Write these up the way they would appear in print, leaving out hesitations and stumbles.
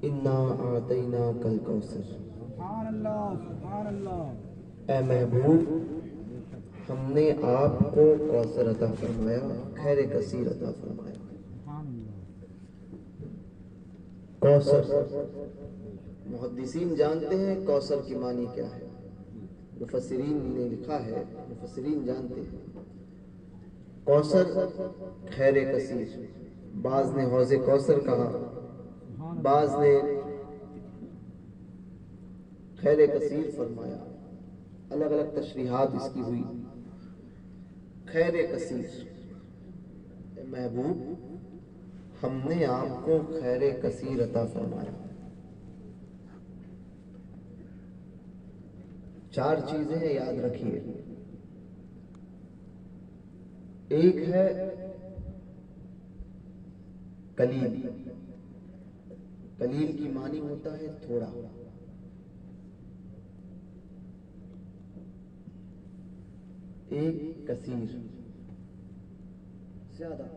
इन्ना आतैना कल कौसर। सुभान अल्लाह, सुभान अल्लाह। ए महबूब, हमने आपको कौसर अता फरमाया, खैर कसीर अता फरमाया। सुभान अल्लाह। कौसर, मुहद्दिसीन जानते हैं कौसर की मानी क्या है। मुफस्सिरीन ने लिखा है, मुफस्सिरीन जानते हैं कौसर खैर कसीर। बाज ने हौज़े कौसर कहा, बाज ने खैर कसीर फरमाया। अलग अलग तशरीहात इसकी हुई। खैर कसीर, महबूब हमने आपको खैर कसीर अता फरमाया। चार चीजें याद रखिए। एक है कलील। कलील की मानी होता है थोड़ा। एक कसीर, ज्यादा।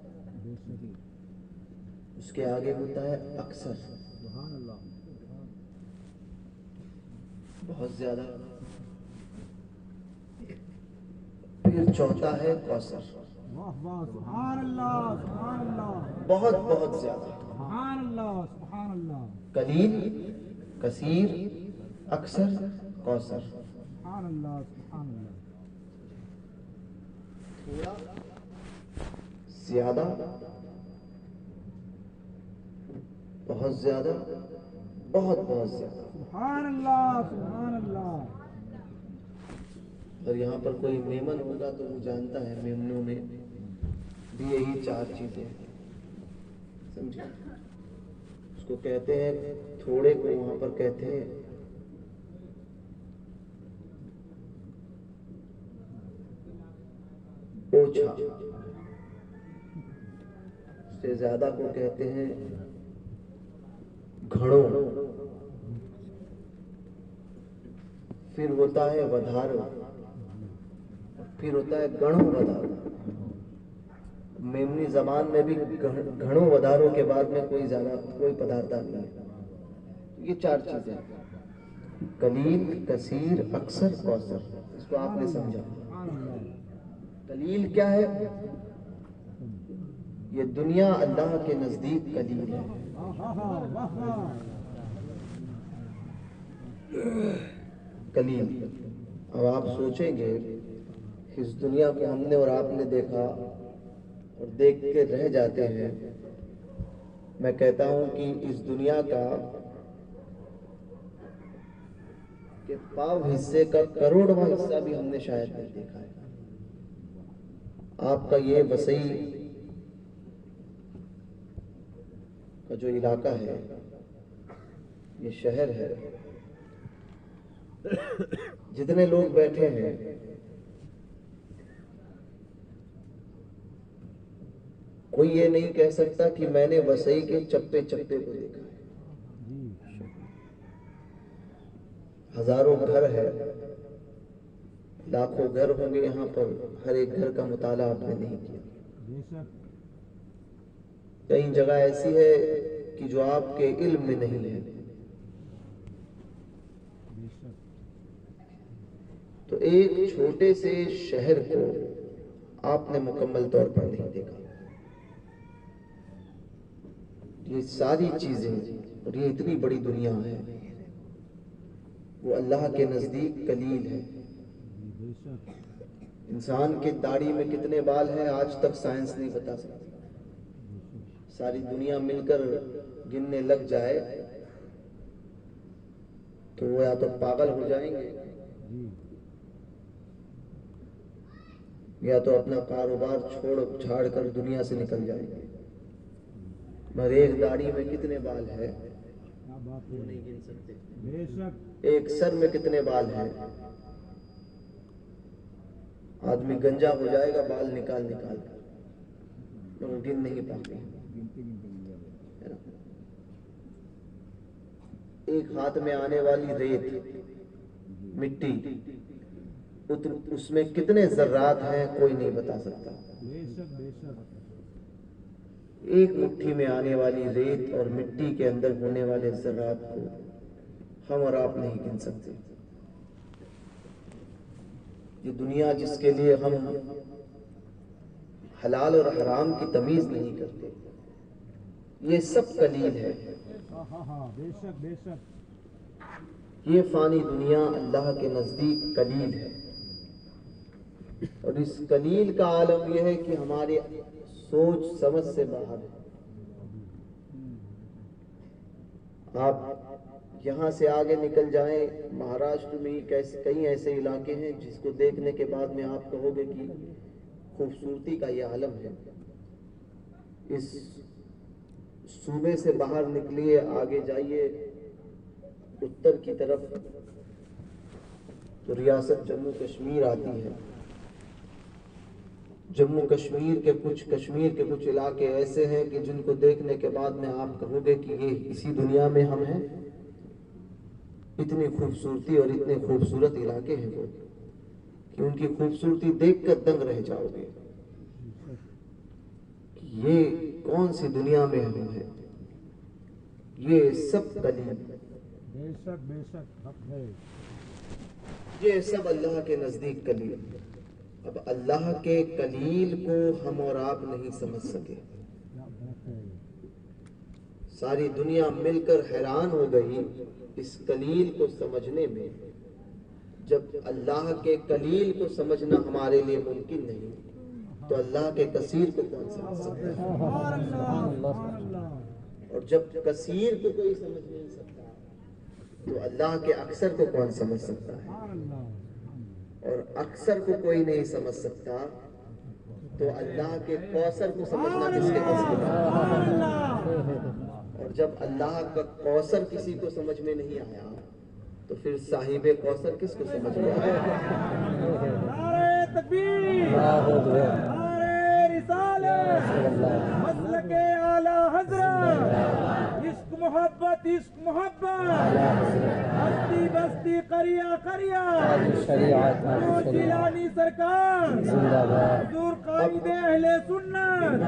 उसके आगे होता है अक्सर, सुभान अल्लाह। बहुत ज्यादा। फिर चौथा है कौसर, वाह वाह, सुभान अल्लाह, सुभान अल्लाह। बहुत बहुत ज्यादा। सुभान अल्लाह, सुभान अल्लाह। कलील, कसीर, अक्सर, कौसर। सुभान अल्लाह, सुभान अल्लाह। थोड़ा, ज्यादा, बहुत ज्यादा, बहुत बहुत ज्यादा। सुभान अल्लाह, सुभान अल्लाह। और यहाँ पर कोई मेमन होगा तो वो जानता है मेमनों में भी यही चार चीजें हैं, समझे। उसको कहते हैं, थोड़े को वहां पर कहते हैं ओछा, उससे ज्यादा को कहते हैं घड़ों, फिर होता है वधारो, फिर होता है गणों वधारो। मेमनी जबान में भी घणों वधारों के बाद में कोई ज्यादा कोई पदार्थ नहीं है। ये चार चीजें, कलील, कसीर, अक्सर, कौसर। इसको आपने समझा। कलील क्या है? ये दुनिया अल्लाह के नजदीक कलील है। कलील। अब आप सोचेंगे, इस दुनिया को हमने और आपने देखा और देख के रह जाते हैं। मैं कहता हूं कि इस दुनिया का के पाव हिस्से का करोड़वां हिस्सा भी हमने शायद नहीं देखा है। आपका ये वसई का जो इलाका है, ये शहर है, जितने लोग बैठे हैं, कोई ये नहीं कह सकता कि मैंने वसई के चप्पे चप्पे को देखा है। हजारों घर है, लाखों घर होंगे यहाँ पर, हर एक घर का मुताला आपने नहीं किया। कई जगह ऐसी है कि जो आपके इल्म में नहीं है। तो एक छोटे से शहर को आपने मुकम्मल तौर पर नहीं देखा। ये सारी चीजें और ये इतनी बड़ी दुनिया है, वो अल्लाह के नजदीक कलील है। इंसान के दाढ़ी में कितने बाल हैं आज तक साइंस नहीं बता सकती। सारी दुनिया मिलकर गिनने लग जाए तो वो या तो पागल हो जाएंगे या तो अपना कारोबार छोड़ छाड़ कर दुनिया से निकल जाएंगे। मगर एक दाढ़ी में कितने बाल है वो नहीं गिन सकते। एक सर में कितने बाल हैं, आदमी गंजा हो जाएगा बाल निकाल निकाल कर, मगर गिन नहीं पाते। एक हाथ में आने वाली रेत, मिट्टी, उसमें कितने जर्रात हैं कोई नहीं बता सकता। ایک مٹھی میں آنے والی ریت اور مٹی کے اندر ہونے والے ذرات کو ہم اور آپ نہیں گن سکتے. یہ دنیا جس کے لیے ہم حلال اور حرام کی تمیز نہیں کرتے، یہ سب قلیل ہے. بے شک بے شک. یہ فانی دنیا اللہ کے نزدیک قلیل ہے، اور اس قلیل کا عالم یہ ہے کہ ہمارے سوچ سمجھ سے باہر ہے. آپ یہاں سے آگے نکل جائیں، مہاراشٹر میں کئی ایسے علاقے ہیں جس کو دیکھنے کے بعد میں آپ کہو گے کہ خوبصورتی کا یہ عالم ہے. اس صوبے سے باہر نکلیے، آگے جائیے اتر کی طرف تو ریاست جموں کشمیر آتی ہے. جموں کشمیر کے کچھ علاقے ایسے ہیں کہ جن کو دیکھنے کے بعد میں آپ کہو گے کہ یہ اسی دنیا میں ہم ہیں. اتنی خوبصورتی اور اتنے خوبصورت علاقے ہیں وہ کہ ان کی خوبصورتی دیکھ کر دنگ رہ جاؤ گے کہ یہ کون سی دنیا میں ہم ہیں. یہ سب قلیل، بے شک حق ہے. یہ سب اللہ کے نزدیک قلیل. اب اللہ کے قلیل کو ہم اور آپ نہیں سمجھ سکے. ساری دنیا مل کر حیران ہو گئی اس قلیل کو سمجھنے میں. جب اللہ کے قلیل کو سمجھنا ہمارے لیے ممکن نہیں تو اللہ کے کثیر کو کون سمجھ سکتا ہے؟ اور جب کثیر کو کوئی سمجھ نہیں سکتا تو اللہ کے اکثر کو کون سمجھ سکتا ہے؟ اور اکثر کو کوئی نہیں سمجھ سکتا تو اللہ کے کوثر کو سمجھنا کس کے بس میں ہے؟ اور جب اللہ کا کوثر کسی کو سمجھ میں نہیں آیا تو پھر صاحب کوثر کس کو سمجھ میں آیا؟ نعرہ تکبیر، نعرہ رسالت، مسلک اعلی حضرت، عشق محبت بستی بستی قریہ حضور جیلانی سرکار، حضور قائد اہل سنت.